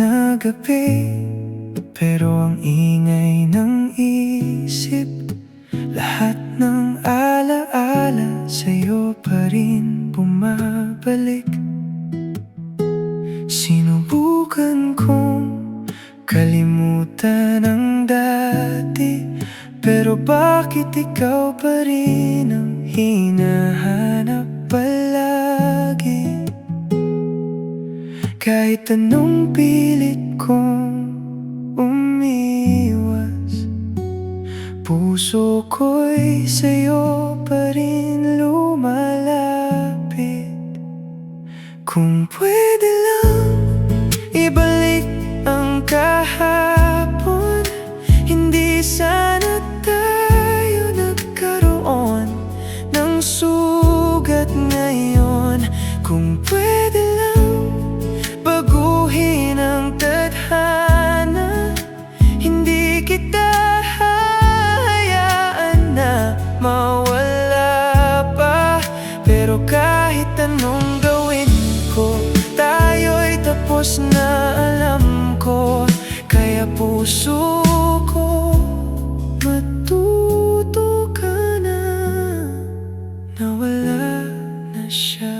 na gabi, pero ang ingay ng isip, lahat ng alaala sa'yo pa rin bumabalik. Sinubukan kong kalimutan ang dati, pero bakit ikaw pa rin ang hinahanap palagi? Kahit anong pilit kong umiwas, puso ko'y sa'yo pa rin lumalapit. Kung pwede lang ibalik ang kahapon, hindi sana tayo nagkaroon ng sugat ngayon. Kung pwede lang baguhin ang tadhana, hindi kita hahayaan na mawala pa. Pero kahit anong gawin ko, tayo'y tapos na, alam ko. Kaya puso ko, matuto ka na, nawala na siya.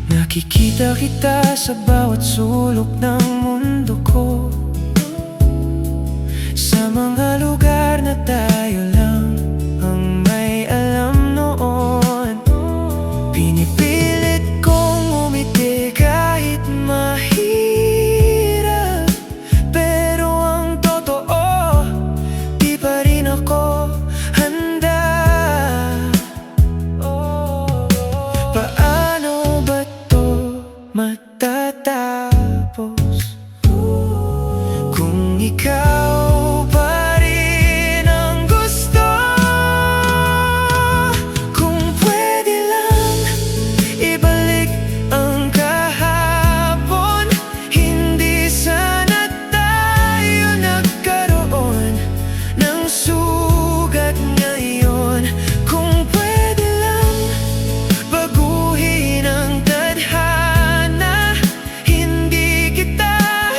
Nakikita kita sa bawat sulok ng mundo ko, sa mga lugar na tayo lang ang may alam noon. Pinipilit kong umiti kahit mahirap, pero ang totoo, di pa rin ako handa. Paano ba to matatapos kung ikaw pa rin ang gusto? Kung pwede lang ibalik ang kahapon, hindi sana tayo nagkaroon ng sugat ngayon. Kung pwede lang baguhin ang tadhana, hindi kita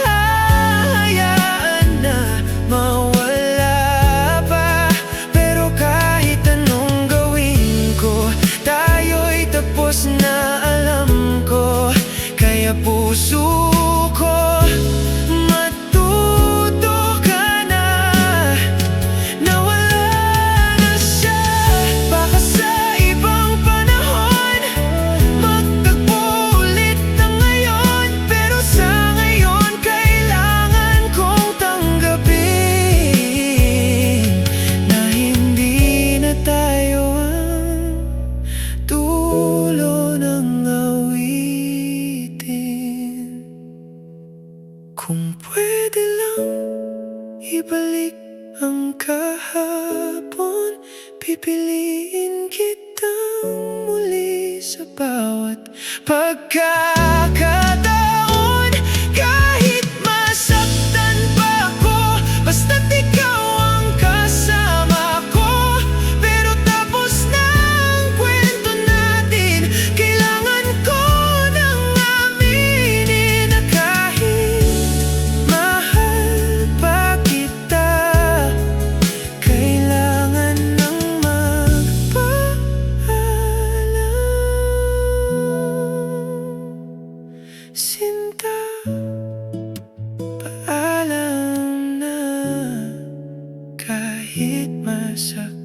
hahayaan na mawala pa. Pero kahit anong gawin ko, tayo'y tapos na, alam ko. Kaya puso ko, matuto ka na, nawala na siya. Baka sa ibang panahon magtagpo ulit ng ngayon, pero sa ngayon kailangan kong tanggapin na hindi na tayo ang dulo ng awitin. Kung pwede lang ibalik ang kahapon, pipiliin kitang muli sa bawat pagkakataon. Kahit masaktan pa ako, basta't ikaw ang kasama ko. Pero tapos na ang kwento natin, kailangan ko nang aminin na kahit mahal pa kita, kailangan nang magpaalam. Sinta, paalam na, kahit masaktan.